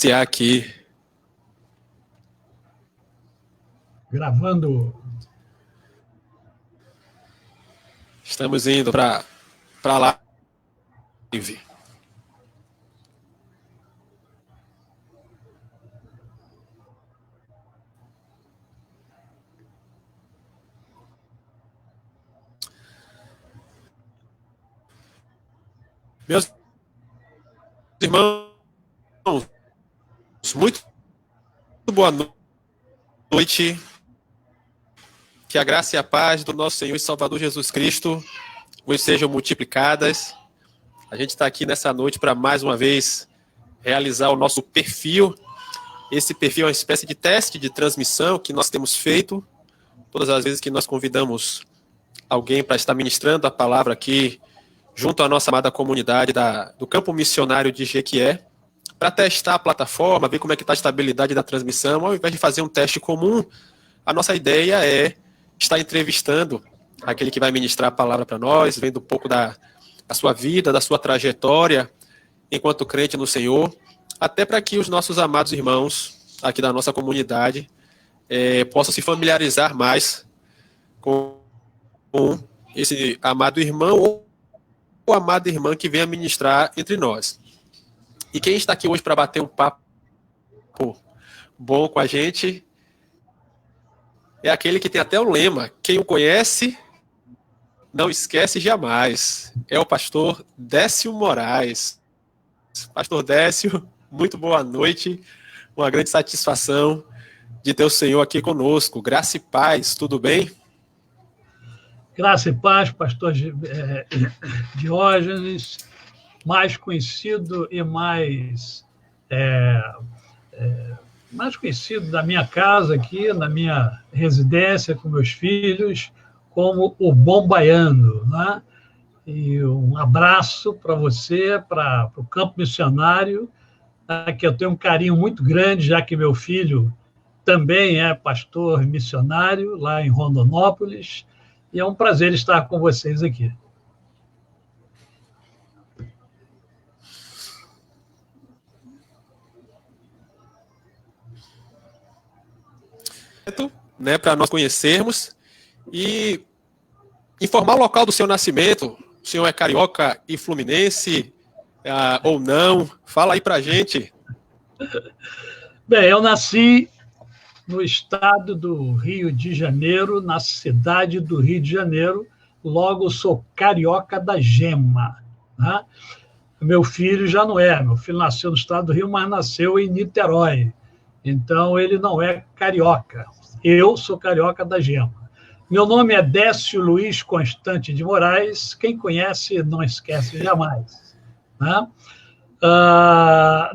iniciar aqui. Gravando. Estamos indo para a live. Meus irmãos, muito boa noite. Que a graça e a paz do nosso Senhor e Salvador Jesus Cristo vos sejam multiplicadas. A gente está aqui nessa noite para mais uma vez realizar o nosso perfil. Esse perfil é uma espécie de teste de transmissão que nós temos feito todas as vezes que nós convidamos alguém para estar ministrando a palavra aqui junto à nossa amada comunidade do campo missionário de Jequié, para testar a plataforma, ver como é que está a estabilidade da transmissão. Ao invés de fazer um teste comum, a nossa ideia é estar entrevistando aquele que vai ministrar a palavra para nós, vendo um pouco da sua vida, da sua trajetória enquanto crente no Senhor, até para que os nossos amados irmãos aqui da nossa comunidade possam se familiarizar mais com esse amado irmão ou amada irmã que venha ministrar entre nós. E quem está aqui hoje para bater um papo bom com a gente é aquele que tem até o lema: quem o conhece não esquece jamais. É o pastor Décio Moraes. Pastor Décio, muito boa noite. Uma grande satisfação de ter o Senhor aqui conosco. Graça e paz, tudo bem? Graça e paz, pastor Diógenes, mais conhecido e mais conhecido da minha casa aqui, na minha residência com meus filhos, como o Bom Baiano, né? E um abraço para você, para o campo missionário, que eu tenho um carinho muito grande, já que meu filho também é pastor missionário lá em Rondonópolis, e é um prazer estar com vocês aqui. Né, para nós conhecermos e informar o local do seu nascimento. O senhor é carioca e fluminense ou não? Fala aí para a gente. Bem, eu nasci no estado do Rio de Janeiro, na cidade do Rio de Janeiro, logo sou carioca da gema, né? Meu filho já não é, meu filho nasceu no estado do Rio, mas nasceu em Niterói, então ele não é carioca. Eu sou carioca da gema. Meu nome é Décio Luiz Constante de Moraes, quem conhece não esquece jamais, né?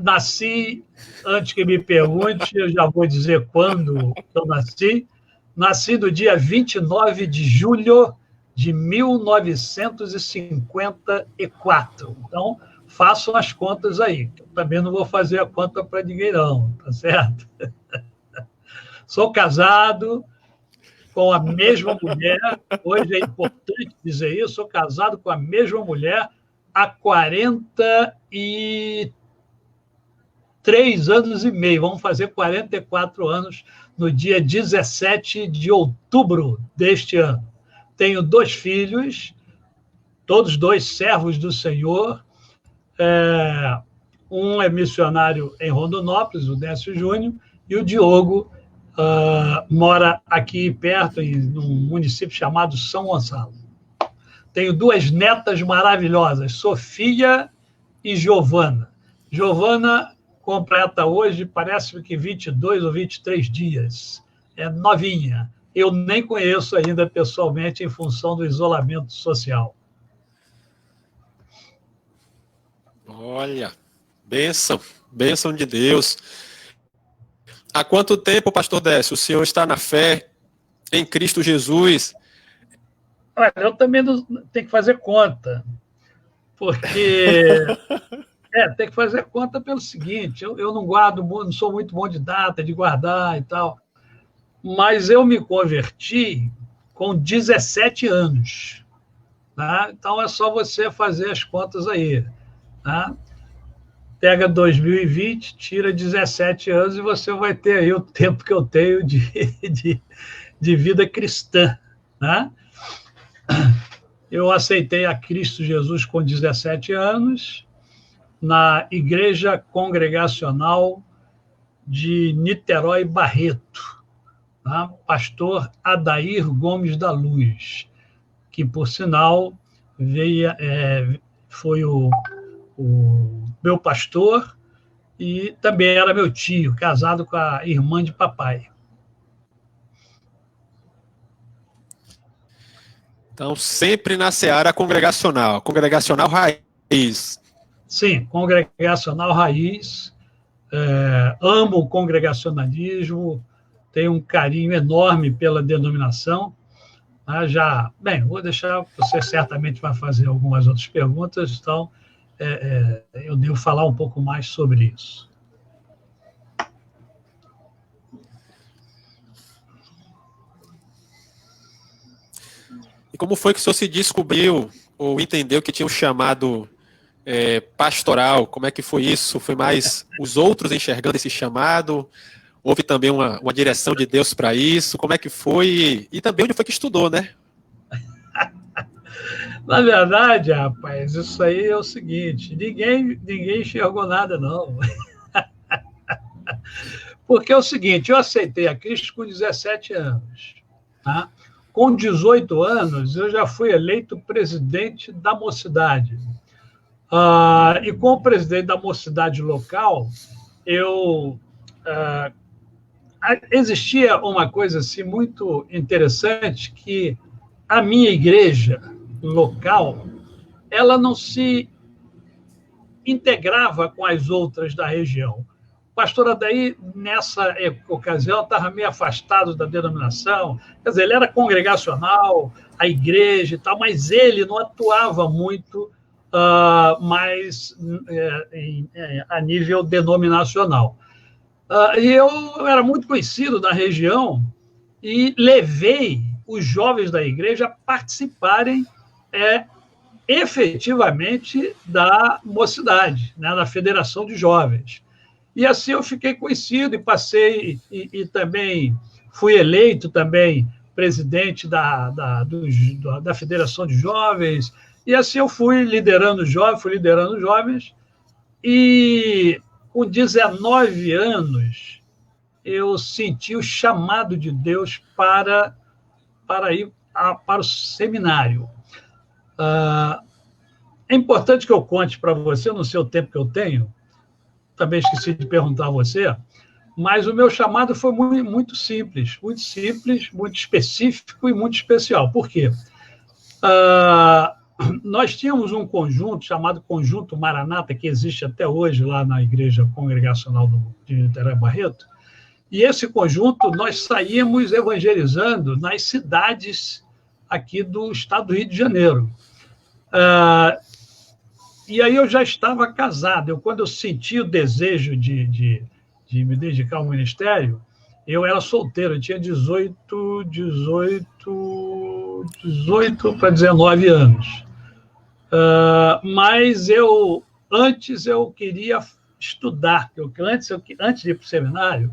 Nasci, antes que me pergunte, eu já vou dizer quando eu nasci. Nasci no dia 29 de julho de 1954. Então, façam as contas aí. Eu também não vou fazer a conta para ninguém, não, tá certo? Sou casado com a mesma mulher. Hoje é importante dizer isso. Sou casado com a mesma mulher há 43 anos e meio. Vamos fazer 44 anos no dia 17 de outubro deste ano. Tenho 2 filhos, todos 2 servos do Senhor. Um é missionário em Rondonópolis, o Décio Júnior, e o Diogo mora aqui perto, num município chamado São Gonçalo. Tenho 2 netas maravilhosas, Sofia e Giovana. Giovana completa hoje, parece que 22 ou 23 dias. É novinha. Eu nem conheço ainda pessoalmente em função do isolamento social. Olha, bênção de Deus. Há quanto tempo, pastor Décio, o senhor está na fé em Cristo Jesus? Olha, eu também não tenho que fazer conta, porque tem que fazer conta pelo seguinte: eu não guardo, não sou muito bom de data, de guardar e tal, mas eu me converti com 17 anos. Tá? Então é só você fazer as contas aí. Tá? pega 2020, tira 17 anos e você vai ter aí o tempo que eu tenho de vida cristã, né? Eu aceitei a Cristo Jesus com 17 anos, na Igreja Congregacional de Niterói Barreto, tá? Pastor Adair Gomes da Luz, que, por sinal, foi o meu pastor e também era meu tio, casado com a irmã de papai. Então, sempre na seara congregacional raiz. Sim, congregacional raiz. Amo o congregacionalismo, tenho um carinho enorme pela denominação. Vou deixar, você certamente vai fazer algumas outras perguntas, então eu devo falar um pouco mais sobre isso. E como foi que o senhor se descobriu ou entendeu que tinha um chamado pastoral? Como é que foi isso? Foi mais os outros enxergando esse chamado? Houve também uma direção de Deus para isso? Como é que foi? E também onde foi que estudou, né? Na verdade, rapaz, isso aí é o seguinte, ninguém enxergou nada, não. Porque é o seguinte, eu aceitei a Cristo com 17 anos, tá? Com 18 anos, eu já fui eleito presidente da mocidade. E como presidente da mocidade local, existia uma coisa assim, muito interessante, que a minha igreja local, ela não se integrava com as outras da região. O pastor Adair, nessa ocasião, estava meio afastado da denominação, quer dizer, ele era congregacional, a igreja e tal, mas ele não atuava muito mais a nível denominacional. E eu era muito conhecido na região e levei os jovens da igreja a participarem efetivamente da mocidade, né, da Federação de Jovens. E assim eu fiquei conhecido e passei, e também fui eleito também presidente da Federação de Jovens, e assim eu fui liderando jovens, e com 19 anos eu senti o chamado de Deus para ir para o seminário. É importante que eu conte para você, no seu tempo que eu tenho, também esqueci de perguntar a você, mas o meu chamado foi muito simples, muito específico e muito especial. Por quê? Nós tínhamos um conjunto chamado Conjunto Maranata, que existe até hoje lá na Igreja Congregacional de Niterói Barreto, e esse conjunto nós saímos evangelizando nas cidades aqui do estado do Rio de Janeiro. E aí eu já estava casado. Quando eu senti o desejo de me dedicar ao ministério, eu era solteiro, eu tinha 18 para 19 anos. Mas antes eu queria estudar, antes de ir para o seminário,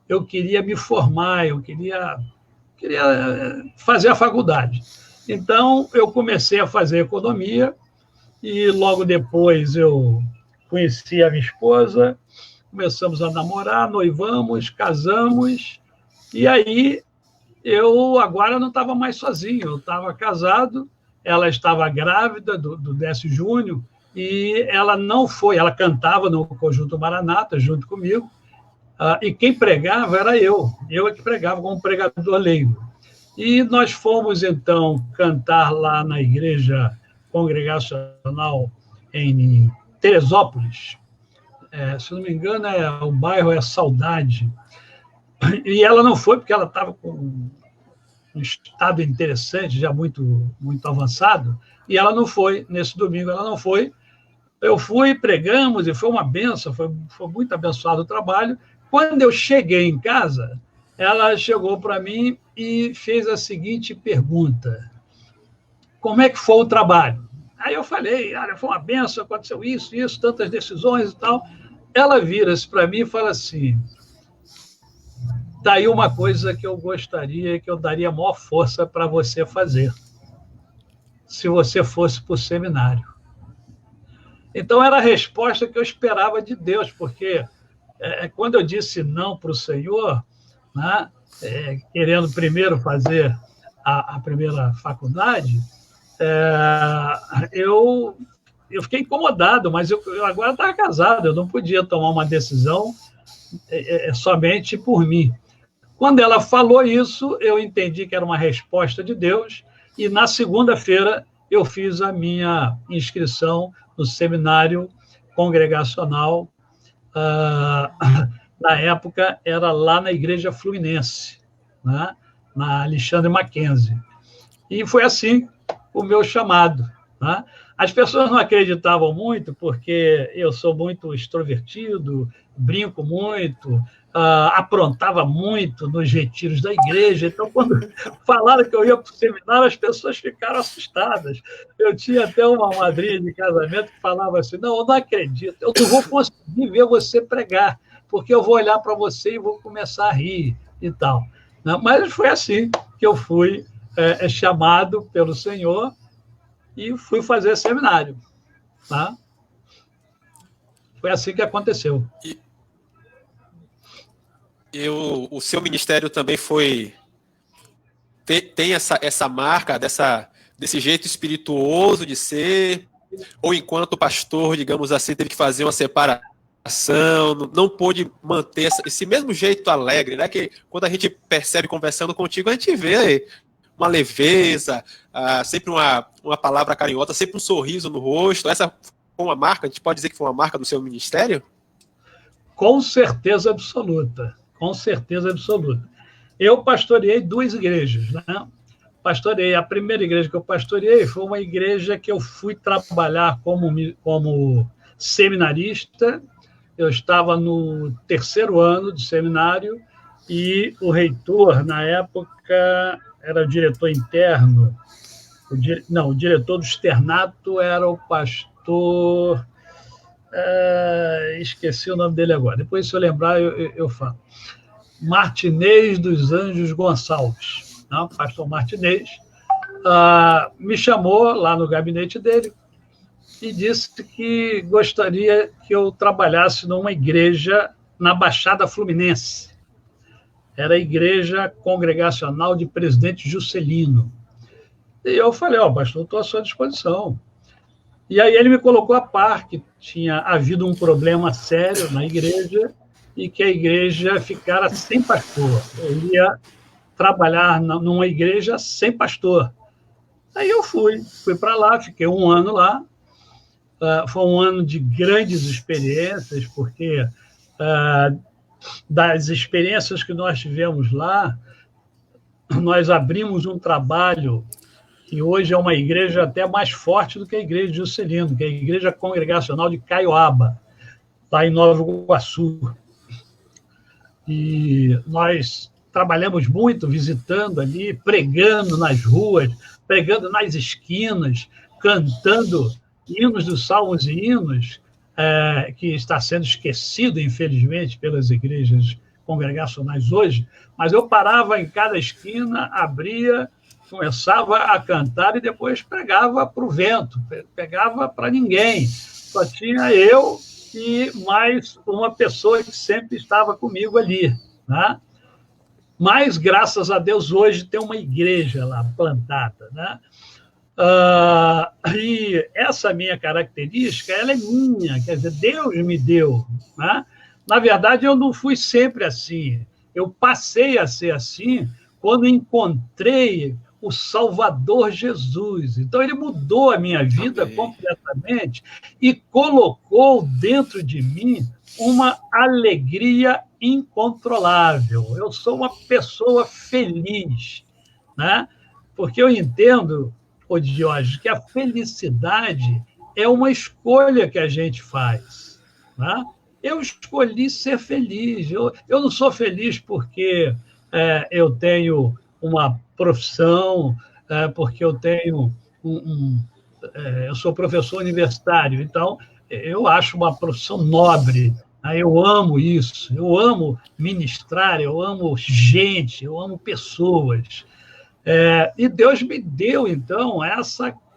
eu queria me formar, eu queria fazer a faculdade. Então, eu comecei a fazer economia e logo depois eu conheci a minha esposa, começamos a namorar, noivamos, casamos, e aí eu agora não estava mais sozinho, eu estava casado, ela estava grávida do Décio Júnior, e ela não foi, ela cantava no Conjunto Maranata junto comigo, e quem pregava era eu é que pregava como pregador leigo. E nós fomos, então, cantar lá na Igreja Congregacional em Teresópolis. Se não me engano, o bairro é Saudade. E ela não foi, porque ela estava com um estado interessante, já muito, muito avançado, e ela não foi, nesse domingo ela não foi. Eu fui, pregamos, e foi uma benção, foi muito abençoado o trabalho. Quando eu cheguei em casa, ela chegou para mim e fez a seguinte pergunta: como é que foi o trabalho? Aí eu falei, olha, foi uma benção, aconteceu isso, tantas decisões e tal. ela vira-se para mim e fala assim: daí uma coisa que eu gostaria, que eu daria maior força para você fazer, se você fosse para o seminário. Então, era a resposta que eu esperava de Deus, porque quando eu disse não para o Senhor, né, querendo primeiro fazer a primeira faculdade, eu fiquei incomodado, mas eu agora estava casado, eu não podia tomar uma decisão somente por mim. Quando ela falou isso, eu entendi que era uma resposta de Deus, e na segunda-feira eu fiz a minha inscrição no seminário congregacional. Na época, era lá na Igreja Fluminense, né? Na Alexandre Mackenzie. E foi assim o meu chamado, né? As pessoas não acreditavam muito, porque eu sou muito extrovertido, brinco muito, aprontava muito nos retiros da igreja. Então, quando falaram que eu ia para o seminário, as pessoas ficaram assustadas. Eu tinha até uma madrinha de casamento que falava assim: não, eu não acredito, eu não vou conseguir ver você pregar, porque eu vou olhar para você e vou começar a rir e tal. Mas foi assim que eu fui chamado pelo Senhor e fui fazer seminário. Tá? Foi assim que aconteceu. O seu ministério também tem essa marca desse jeito espirituoso de ser, ou enquanto pastor, digamos assim, teve que fazer uma separação, não pôde manter esse mesmo jeito alegre, né? Que quando a gente percebe conversando contigo, a gente vê uma leveza, sempre uma palavra carinhosa, sempre um sorriso no rosto. Essa foi uma marca, a gente pode dizer que foi uma marca do seu ministério? Com certeza absoluta. Com certeza absoluta. Eu pastoreei 2 igrejas, né? A primeira igreja que eu pastoreei foi uma igreja que eu fui trabalhar como seminarista. Eu estava no 3º ano de seminário e o reitor, na época, era o diretor interno. O diretor do externato era o pastor... esqueci o nome dele agora. Depois, se eu lembrar, eu falo. Martinez dos Anjos Gonçalves, não? Pastor Martinez, me chamou lá no gabinete dele e disse que gostaria que eu trabalhasse numa igreja na Baixada Fluminense. Era a Igreja Congregacional de Presidente Juscelino. E eu falei: pastor, estou à sua disposição. E aí ele me colocou a par que tinha havido um problema sério na igreja e que a igreja ficara sem pastor. Eu ia trabalhar numa igreja sem pastor. Aí eu fui para lá, fiquei 1 ano lá. Foi um ano de grandes experiências, porque das experiências que nós tivemos lá, nós abrimos um trabalho que hoje é uma igreja até mais forte do que a igreja de Juscelino, que é a Igreja Congregacional de Caioaba, lá em Nova Iguaçu. E nós trabalhamos muito visitando ali, pregando nas ruas, pregando nas esquinas, cantando hinos dos salmos e hinos, que está sendo esquecido, infelizmente, pelas igrejas congregacionais hoje. Mas eu parava em cada esquina, abria, começava a cantar e depois pregava para o vento, pegava para ninguém. Só tinha eu e mais uma pessoa que sempre estava comigo ali, né? Mas, graças a Deus, hoje tem uma igreja lá plantada, né? E essa minha característica, ela é minha, quer dizer, Deus me deu, né? Na verdade, eu não fui sempre assim. Eu passei a ser assim quando encontrei o Salvador Jesus. Então, ele mudou a minha vida completamente e colocou dentro de mim uma alegria incontrolável. Eu sou uma pessoa feliz, né? Porque eu entendo, Diógenes, que a felicidade é uma escolha que a gente faz, né? Eu escolhi ser feliz. Eu não sou feliz porque eu tenho uma profissão, porque eu tenho eu sou professor universitário, então eu acho uma profissão nobre Eu amo isso, eu amo ministrar, eu amo gente, eu amo pessoas. E Deus me deu, então,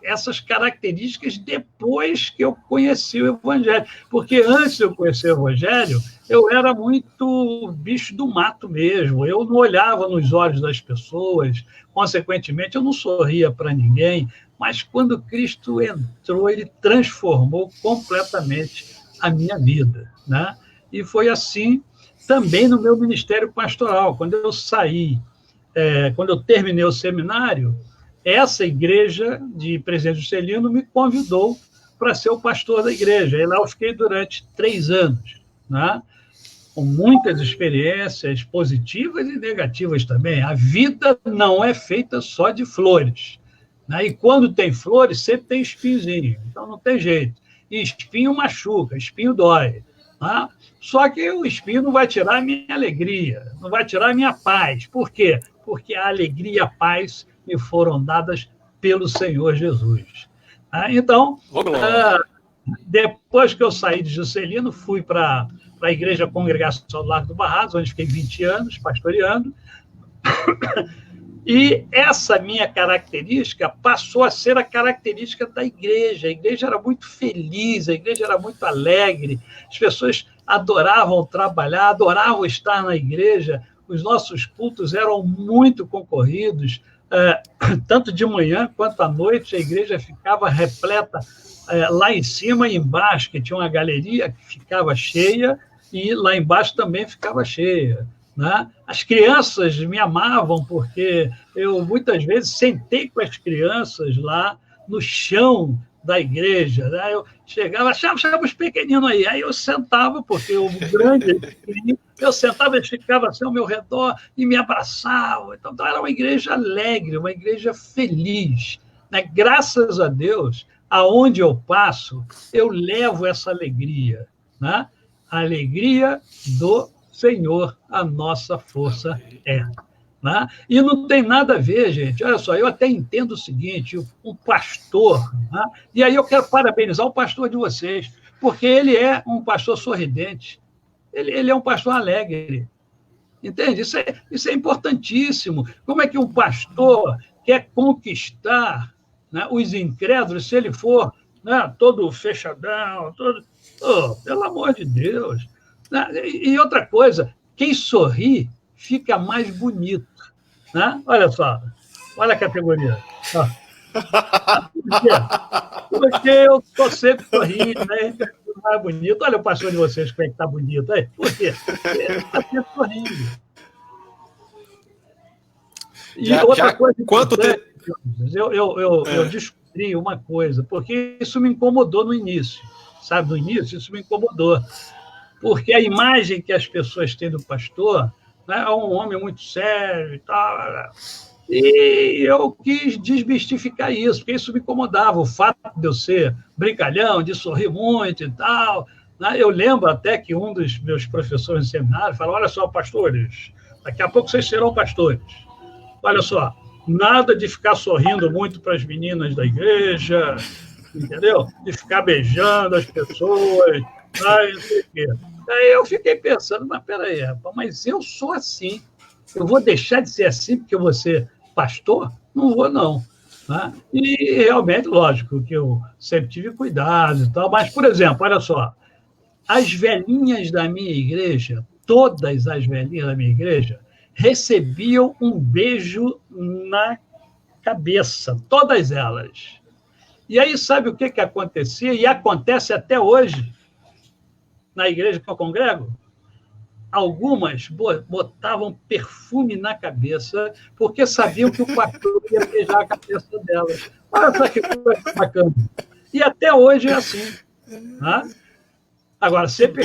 essas características depois que eu conheci o Evangelho. Porque antes de eu conhecer o Evangelho, eu era muito bicho do mato mesmo. Eu não olhava nos olhos das pessoas, consequentemente, eu não sorria para ninguém. Mas quando Cristo entrou, ele transformou completamente a minha vida, né? E foi assim também no meu ministério pastoral. Quando eu terminei o seminário, essa igreja de Presidente Juscelino me convidou para ser o pastor da igreja. E lá eu fiquei durante 3 anos, né? Com muitas experiências positivas e negativas também. A vida não é feita só de flores, né? E quando tem flores, sempre tem espinhozinho, então não tem jeito. E espinho machuca, espinho dói, né? Só que o espinho não vai tirar a minha alegria, não vai tirar a minha paz. Por quê? Porque a alegria e a paz me foram dadas pelo Senhor Jesus. Então, depois que eu saí de Juscelino, fui para a Igreja Congregacional do Largo do Barrados, onde fiquei 20 anos pastoreando. E essa minha característica passou a ser a característica da igreja. A igreja era muito feliz, a igreja era muito alegre, as pessoas adoravam trabalhar, adoravam estar na igreja, os nossos cultos eram muito concorridos, tanto de manhã quanto à noite, a igreja ficava repleta lá em cima e embaixo, que tinha uma galeria que ficava cheia, e lá embaixo também ficava cheia, né? As crianças me amavam, porque eu muitas vezes sentei com as crianças lá no chão da igreja, né? Eu chegava, chama os pequeninos aí eu sentava, porque o grande, eu sentava, eles ficavam assim ao meu redor e me abraçavam. Então era uma igreja alegre, uma igreja feliz, né? Graças a Deus, aonde eu passo, eu levo essa alegria, né? A alegria do Senhor, a nossa força é. Né? E não tem nada a ver, gente. Olha só, eu até entendo o seguinte: um pastor, né? E aí eu quero parabenizar o pastor de vocês, porque ele é um pastor sorridente, ele é um pastor alegre. Entende? Isso é importantíssimo. Como é que um pastor quer conquistar, né, os incrédulos se ele for, né, todo fechadão, todo. Oh, pelo amor de Deus. E outra coisa, quem sorri fica mais bonito. Né? Olha só, olha a categoria. Porque eu estou sempre sorrindo, né? Mais bonito. Olha o pastor de vocês, como é que está bonito. Aí. Por quê? Ele está sempre sorrindo. E outra coisa importante, eu descobri uma coisa, porque isso me incomodou no início. Sabe, no início, isso me incomodou. Porque a imagem que as pessoas têm do pastor, né, é um homem muito sério e tal. E eu quis desmistificar isso, porque isso me incomodava, o fato de eu ser brincalhão, de sorrir muito e tal. Né? Eu lembro até que um dos meus professores de seminário falou: olha só, pastores, daqui a pouco vocês serão pastores. Olha só, nada de ficar sorrindo muito para as meninas da igreja, entendeu? De ficar beijando as pessoas, não sei o quê. Aí eu fiquei pensando, mas peraí, rapaz, mas eu sou assim. Eu vou deixar de ser assim porque eu vou ser pastor? Não vou, não. Né? E realmente, lógico, que eu sempre tive cuidado e tal, mas, por exemplo, olha só, as velhinhas da minha igreja, todas as velhinhas da minha igreja, recebiam um beijo na cabeça, todas elas. E aí, sabe o que acontecia? E acontece até hoje, na igreja que eu congrego? Algumas botavam perfume na cabeça porque sabiam que o pastor ia beijar a cabeça delas. Olha só que coisa bacana. E até hoje é assim. Né? Agora, sempre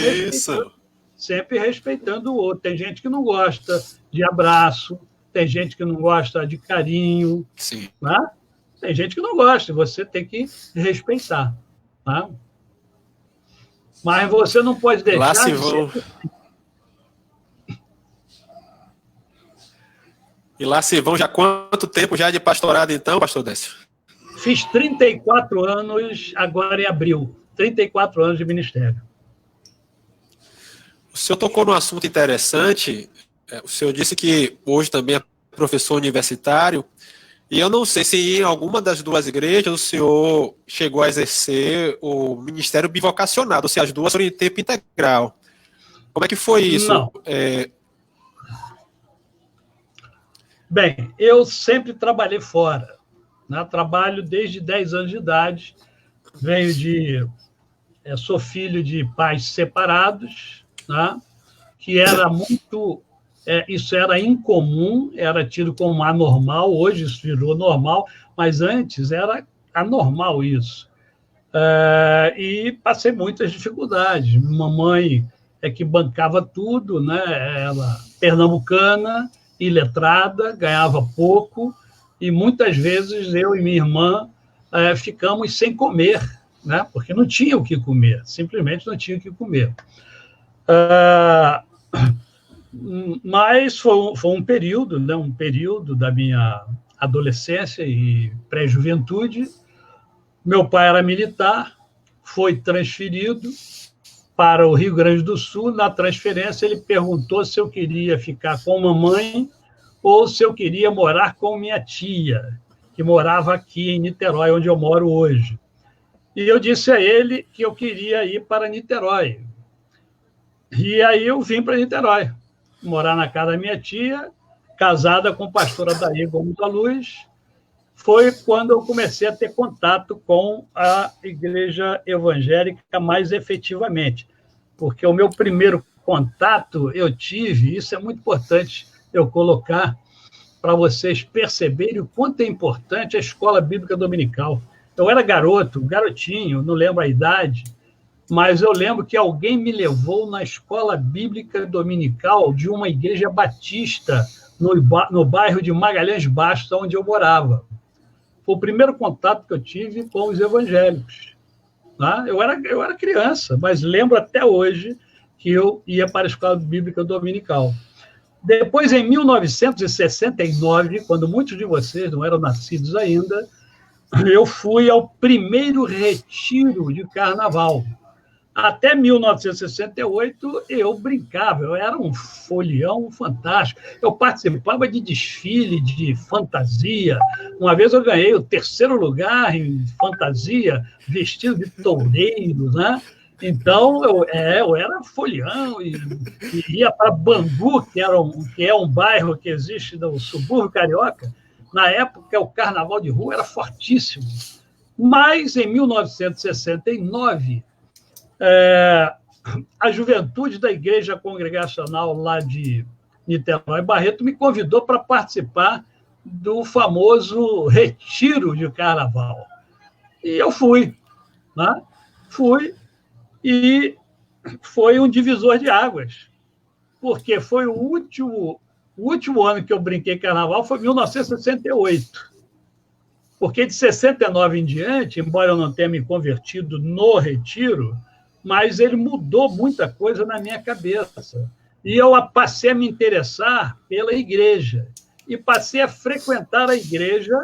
respeitando o outro. Tem gente que não gosta de abraço, tem gente que não gosta de carinho. Sim. Né? Tem gente que não gosta, você tem que respeitar. Né? Mas você não pode deixar lá se vão. E lá se vão já quanto tempo já de pastorado, então, pastor Décio? Fiz 34 anos, agora em abril. 34 anos de ministério. senhor tocou num assunto interessante. O senhor disse que hoje também é professor universitário, e eu não sei se em alguma das duas igrejas o senhor chegou a exercer o ministério bivocacionado, ou seja, as duas foram em tempo integral. Como é que foi isso? Não. Bem, eu sempre trabalhei fora, né? Trabalho desde 10 anos de idade, sou filho de pais separados, né? Que era muito... isso era incomum, era tido como anormal, hoje isso virou normal, mas antes era anormal isso. E passei muitas dificuldades. Mamãe é que bancava tudo, né? Ela pernambucana, iletrada, ganhava pouco, e muitas vezes eu e minha irmã ficamos sem comer, né? Porque não tinha o que comer, simplesmente não tinha o que comer. Mas foi um período, né? Um período da minha adolescência e pré-juventude. Meu pai era militar, foi transferido para o Rio Grande do Sul. Na transferência, ele perguntou se eu queria ficar com mamãe ou se eu queria morar com minha tia, que morava aqui em Niterói, onde eu moro hoje. E eu disse a ele que eu queria ir para Niterói. E aí eu vim para Niterói, morar na casa da minha tia, casada com a pastora Daí Gomes da Luz. Foi quando eu comecei a ter contato com a igreja evangélica mais efetivamente, porque o meu primeiro contato eu tive, isso é muito importante eu colocar para vocês perceberem o quanto é importante a escola bíblica dominical. Eu era garotinho, não lembro a idade, mas eu lembro que alguém me levou na escola bíblica dominical de uma igreja batista no bairro de Magalhães Bastos, onde eu morava. Foi o primeiro contato que eu tive com os evangélicos. Tá? Eu era criança, mas lembro até hoje que eu ia para a escola bíblica dominical. Depois, em 1969, quando muitos de vocês não eram nascidos ainda, eu fui ao primeiro retiro de carnaval. Até 1968, eu brincava, eu era um folião fantástico. Eu participava de desfile de fantasia. Uma vez eu ganhei o 3º lugar em fantasia, vestido de toureiro, né? Então, eu era folião e ia para Bangu, que é um bairro que existe no subúrbio carioca. Na época, o carnaval de rua era fortíssimo. Mas, em 1969... a juventude da Igreja Congregacional lá de Niterói Barreto me convidou para participar do famoso retiro de carnaval. E eu fui. Né? Fui, e foi um divisor de águas, porque foi o último ano que eu brinquei carnaval foi 1968. Porque de 69 em diante, embora eu não tenha me convertido no retiro, mas ele mudou muita coisa na minha cabeça. E eu passei a me interessar pela igreja. E passei a frequentar a igreja,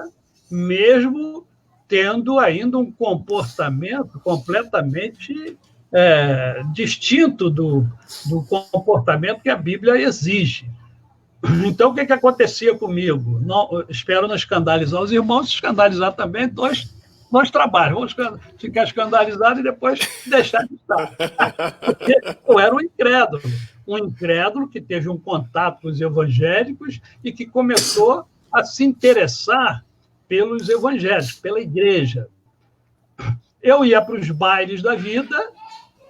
mesmo tendo ainda um comportamento completamente distinto do comportamento que a Bíblia exige. Então, o que acontecia comigo? Não, espero não escandalizar os irmãos, escandalizar também nós trabalhamos, vamos ficar escandalizados e depois deixar de estar. Porque eu era um incrédulo que teve um contato com os evangélicos e que começou a se interessar pelos evangélicos, pela igreja. Eu ia para os bailes da vida,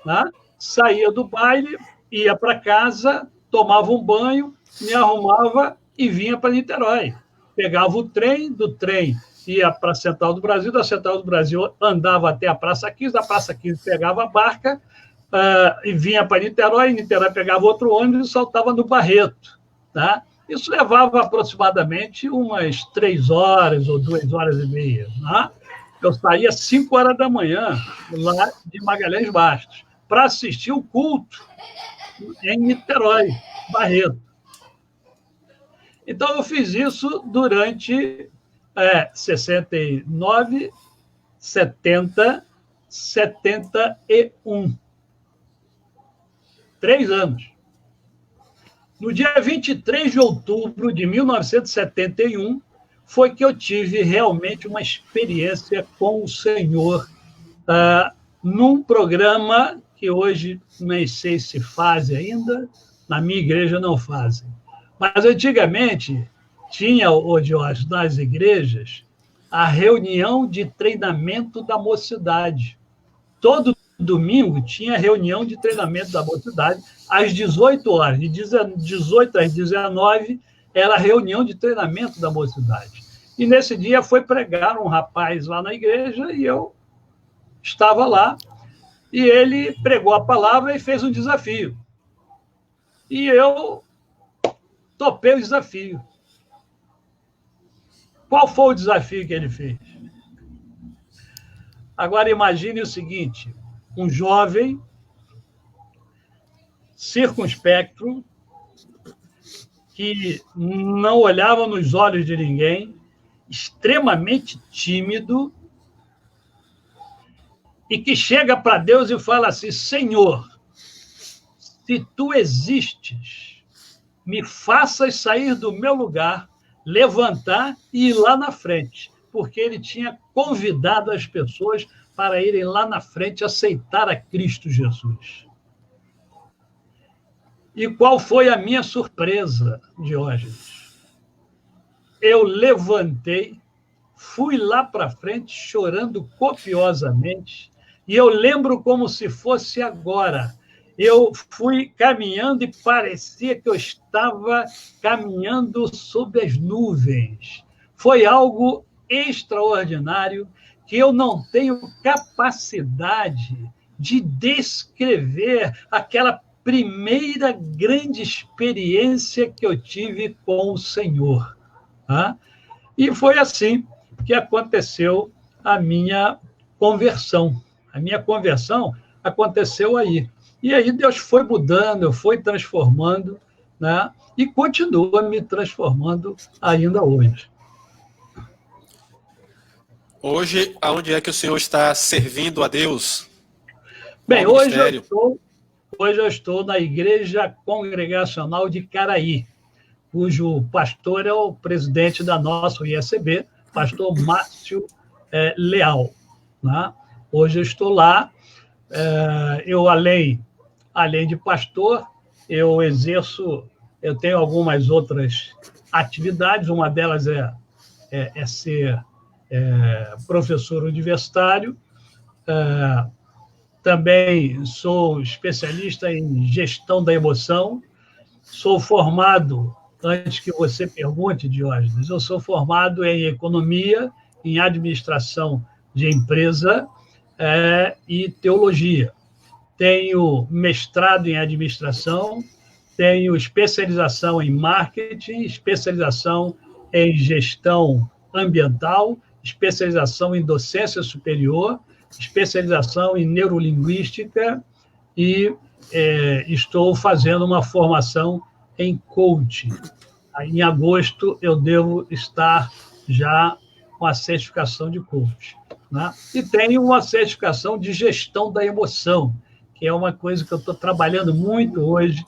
né? Saía do baile, ia para casa, tomava um banho, me arrumava e vinha para Niterói. Pegava o trem, do trem ia para a Central do Brasil, da Central do Brasil andava até a Praça 15, da Praça 15 pegava a barca e vinha para Niterói, Niterói pegava outro ônibus e saltava no Barreto. Tá? Isso levava aproximadamente umas 3 horas ou 2 horas e meia. Tá? Eu saía às 5 horas da manhã, lá de Magalhães Bastos, para assistir o culto em Niterói, Barreto. Então, eu fiz isso durante 69, 70, 71. 3 anos. No dia 23 de outubro de 1971, foi que eu tive realmente uma experiência com o Senhor, num programa que hoje nem sei se faz ainda, na minha igreja não fazem. Mas antigamente tinha, ô Diógenes, nas igrejas, a reunião de treinamento da mocidade. Todo domingo tinha reunião de treinamento da mocidade, às 18 horas, de 18 às 19 era a reunião de treinamento da mocidade. E nesse dia foi pregar um rapaz lá na igreja e eu estava lá, e ele pregou a palavra e fez um desafio. E eu topei o desafio. Qual foi o desafio que ele fez? Agora imagine o seguinte, um jovem circunspecto que não olhava nos olhos de ninguém, extremamente tímido, e que chega para Deus e fala assim: Senhor, se tu existes, me faças sair do meu lugar, levantar e ir lá na frente, porque ele tinha convidado as pessoas para irem lá na frente aceitar a Cristo Jesus. E qual foi a minha surpresa, Diógenes? Eu levantei, fui lá para frente, chorando copiosamente, e eu lembro como se fosse agora. Eu fui caminhando e parecia que eu estava caminhando sob as nuvens. Foi algo extraordinário que eu não tenho capacidade de descrever aquela primeira grande experiência que eu tive com o Senhor. Tá? E foi assim que aconteceu a minha conversão. A minha conversão aconteceu aí. E aí Deus foi mudando, foi transformando, né? E continua me transformando ainda hoje. Hoje, aonde é que o senhor está servindo a Deus? Bem, hoje eu estou na Igreja Congregacional de Caraí, cujo pastor é o presidente da nossa IECB, pastor Márcio Leal. Né? Hoje eu estou lá. Eu, além de pastor, eu tenho algumas outras atividades, uma delas é ser professor universitário, também sou especialista em gestão da emoção, sou formado, antes que você pergunte, Diógenes, eu sou formado em economia, em administração de empresa e teologia. Tenho mestrado em administração, tenho especialização em marketing, especialização em gestão ambiental, especialização em docência superior, especialização em neurolinguística e estou fazendo uma formação em coaching. Em agosto eu devo estar já com a certificação de coach. Né? E tenho uma certificação de gestão da emoção, que é uma coisa que eu estou trabalhando muito hoje,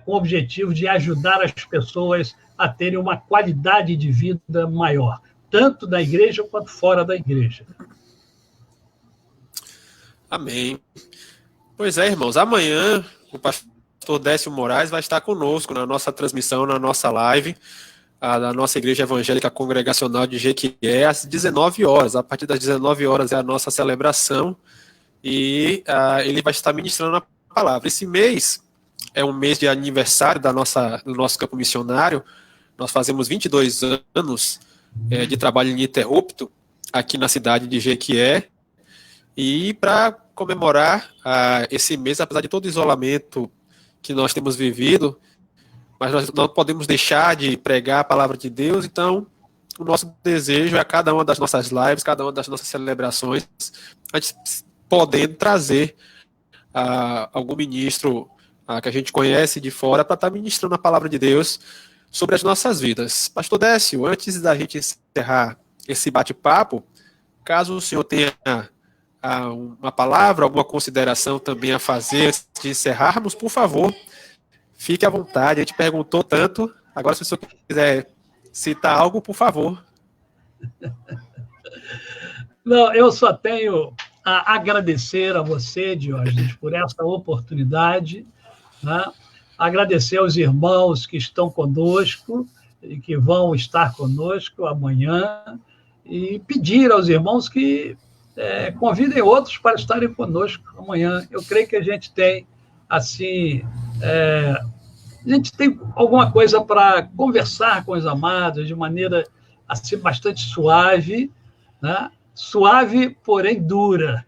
com o objetivo de ajudar as pessoas a terem uma qualidade de vida maior, tanto da igreja quanto fora da igreja. Amém. Pois é, irmãos, amanhã o pastor Décio Moraes vai estar conosco na nossa transmissão, na nossa live, da nossa Igreja Evangélica Congregacional de Jequié, às 19 horas. A partir das 19 horas é a nossa celebração e ele vai estar ministrando a palavra. Esse mês é um mês de aniversário do nosso campo missionário. Nós fazemos 22 anos de trabalho ininterrupto aqui na cidade de Jequié. E para comemorar esse mês, apesar de todo o isolamento que nós temos vivido, mas nós não podemos deixar de pregar a palavra de Deus. Então, o nosso desejo é a cada uma das nossas lives, cada uma das nossas celebrações, a gente podendo trazer algum ministro que a gente conhece de fora para estar ministrando a palavra de Deus sobre as nossas vidas. Pastor Décio, antes da gente encerrar esse bate-papo, caso o senhor tenha uma palavra, alguma consideração também a fazer antes de encerrarmos, por favor, fique à vontade. A gente perguntou tanto. Agora, se o senhor quiser citar algo, por favor. Não, eu só tenho a agradecer a você, Diógenes, por essa oportunidade, né? Agradecer aos irmãos que estão conosco e que vão estar conosco amanhã e pedir aos irmãos que convidem outros para estarem conosco amanhã. Eu creio que a gente tem, assim, a gente tem alguma coisa para conversar com os amados de maneira assim bastante suave, né? Suave, porém dura.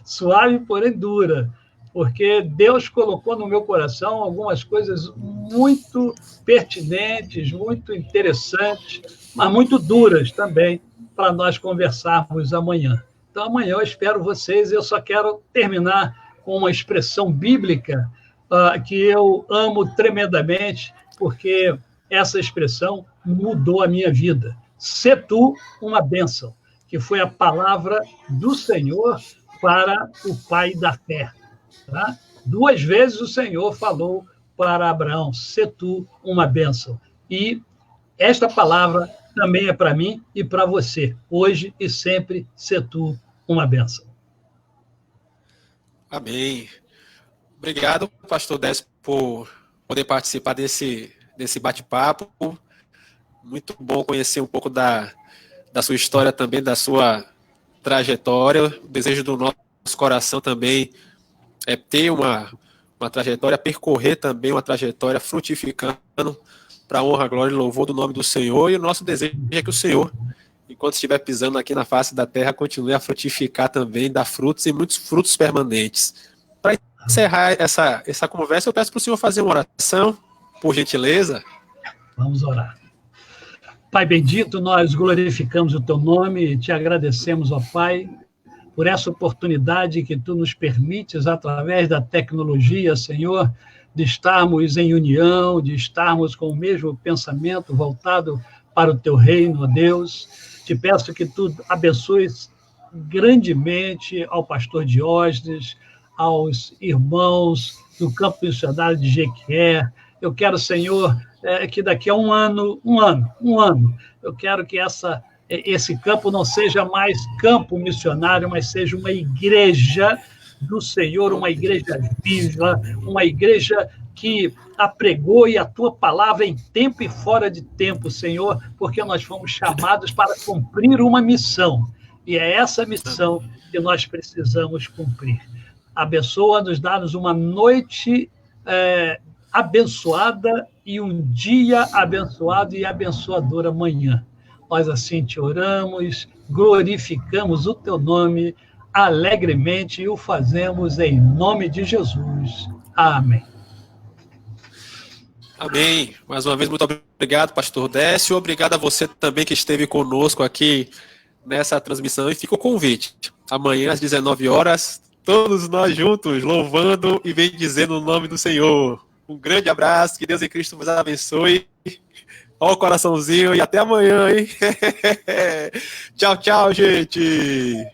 Suave, porém dura. Porque Deus colocou no meu coração algumas coisas muito pertinentes, muito interessantes, mas muito duras também, para nós conversarmos amanhã. Então, amanhã eu espero vocês. Eu só quero terminar com uma expressão bíblica que eu amo tremendamente, porque essa expressão mudou a minha vida. Sê tu uma bênção, que foi a palavra do Senhor para o pai da fé. Tá? 2 vezes o Senhor falou para Abraão, sê tu uma bênção. E esta palavra também é para mim e para você. Hoje e sempre, sê tu uma bênção. Amém. Obrigado, pastor Décio, por poder participar desse bate-papo. Muito bom conhecer um pouco da sua história também, da sua trajetória. O desejo do nosso coração também é ter uma trajetória, percorrer também uma trajetória frutificando para a honra, glória e louvor do nome do Senhor. E o nosso desejo é que o Senhor, enquanto estiver pisando aqui na face da terra, continue a frutificar também, dar frutos e muitos frutos permanentes. Para encerrar essa conversa, eu peço para o senhor fazer uma oração, por gentileza. Vamos orar. Pai bendito, nós glorificamos o teu nome e te agradecemos, ó Pai, por essa oportunidade que tu nos permites, através da tecnologia, Senhor, de estarmos em união, de estarmos com o mesmo pensamento voltado para o teu reino, ó Deus. Te peço que tu abençoes grandemente ao pastor Diógenes, aos irmãos do campo missionário de Jequié. Eu quero, Senhor, que daqui a um ano, eu quero que esse campo não seja mais campo missionário, mas seja uma igreja do Senhor, uma igreja viva, uma igreja que apregoe a tua palavra em tempo e fora de tempo, Senhor, porque nós fomos chamados para cumprir uma missão, e é essa missão que nós precisamos cumprir. Abençoa-nos, dá-nos uma noite abençoada e um dia abençoado e abençoador amanhã. Nós assim te oramos, glorificamos o teu nome alegremente e o fazemos em nome de Jesus. Amém. Amém. Mais uma vez, muito obrigado, pastor Décio. Obrigado a você também que esteve conosco aqui nessa transmissão. E fica o convite. Amanhã, às 19 horas, todos nós juntos, louvando e bendizendo o nome do Senhor. Um grande abraço, que Deus em Cristo vos abençoe. Ó o coraçãozinho e até amanhã, hein? Tchau, tchau, gente!